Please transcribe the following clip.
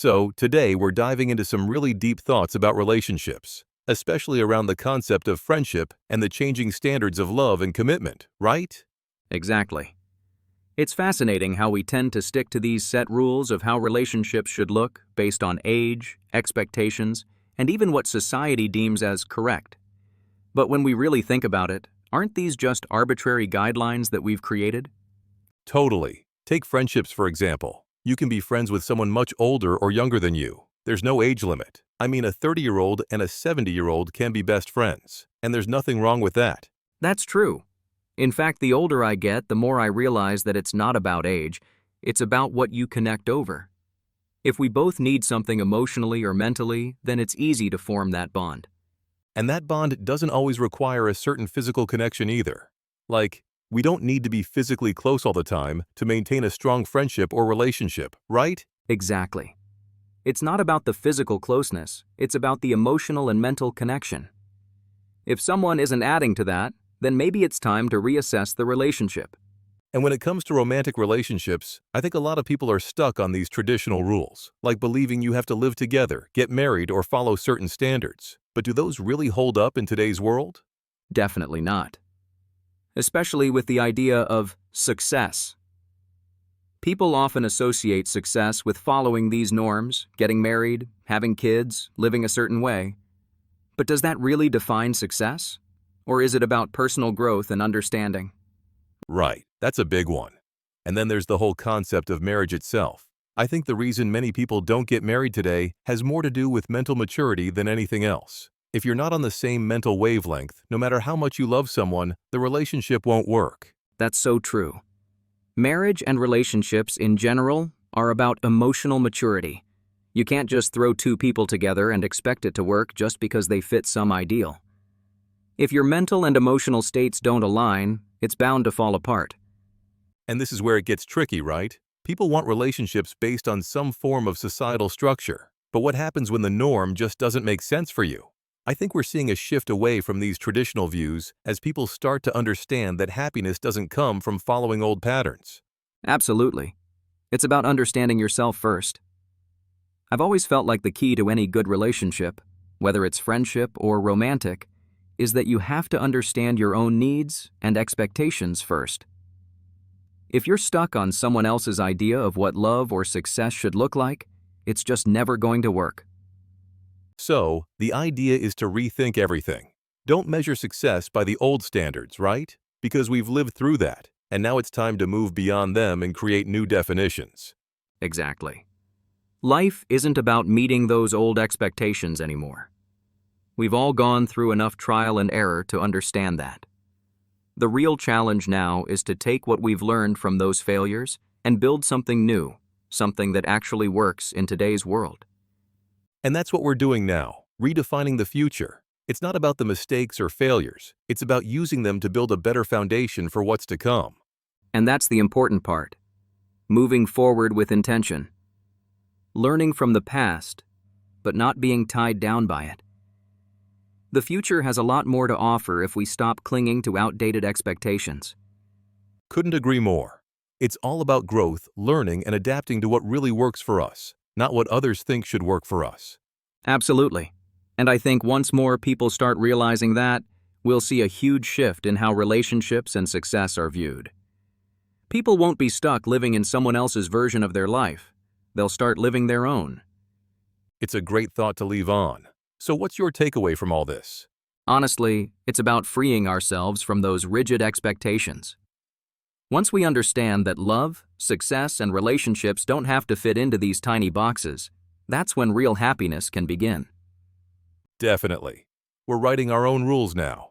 So, today we're diving into some really deep thoughts about relationships, especially around the concept of friendship and the changing standards of love and commitment, right? Exactly. It's fascinating how we tend to stick to these set rules of how relationships should look based on age, expectations, and even what society deems as correct. But when we really think about it, aren't these just arbitrary guidelines that we've created? Totally. Take friendships, for example. You can be friends with someone much older or younger than you. There's no age limit. I mean, a 30-year-old and a 70-year-old can be best friends, and there's nothing wrong with that. That's true. In fact, the older I get, the more I realize that it's not about age, it's about what you connect over. If we both need something emotionally or mentally, then it's easy to form that bond. And that bond doesn't always require a certain physical connection either. Like, we don't need to be physically close all the time to maintain a strong friendship or relationship, right? Exactly. It's not about the physical closeness, it's about the emotional and mental connection. If someone isn't adding to that, then maybe it's time to reassess the relationship. And when it comes to romantic relationships, I think a lot of people are stuck on these traditional rules, like believing you have to live together, get married, or follow certain standards. But do those really hold up in today's world? Definitely not. Especially with the idea of success. People often associate success with following these norms, getting married, having kids, living a certain way. But does that really define success? Or is it about personal growth and understanding? Right, that's a big one. And then there's the whole concept of marriage itself. I think the reason many people don't get married today has more to do with mental maturity than anything else. If you're not on the same mental wavelength, no matter how much you love someone, the relationship won't work. That's so true. Marriage and relationships in general are about emotional maturity. You can't just throw two people together and expect it to work just because they fit some ideal. If your mental and emotional states don't align, it's bound to fall apart. And this is where it gets tricky, right? People want relationships based on some form of societal structure. But what happens when the norm just doesn't make sense for you? I think we're seeing a shift away from these traditional views as people start to understand that happiness doesn't come from following old patterns. Absolutely. It's about understanding yourself first. I've always felt like the key to any good relationship, whether it's friendship or romantic, is that you have to understand your own needs and expectations first. If you're stuck on someone else's idea of what love or success should look like, it's just never going to work. So, the idea is to rethink everything. Don't measure success by the old standards, right? Because we've lived through that, and now it's time to move beyond them and create new definitions. Exactly. Life isn't about meeting those old expectations anymore. We've all gone through enough trial and error to understand that. The real challenge now is to take what we've learned from those failures and build something new, something that actually works in today's world. And that's what we're doing now, redefining the future. It's not about the mistakes or failures. It's about using them to build a better foundation for what's to come. And that's the important part. Moving forward with intention. Learning from the past, but not being tied down by it. The future has a lot more to offer if we stop clinging to outdated expectations. Couldn't agree more. It's all about growth, learning, and adapting to what really works for us, not what others think should work for us. Absolutely. And I think once more people start realizing that, we'll see a huge shift in how relationships and success are viewed. People won't be stuck living in someone else's version of their life. They'll start living their own. It's a great thought to leave on. So what's your takeaway from all this? Honestly, it's about freeing ourselves from those rigid expectations. Once we understand that love, success, and relationships don't have to fit into these tiny boxes, that's when real happiness can begin. Definitely. We're writing our own rules now.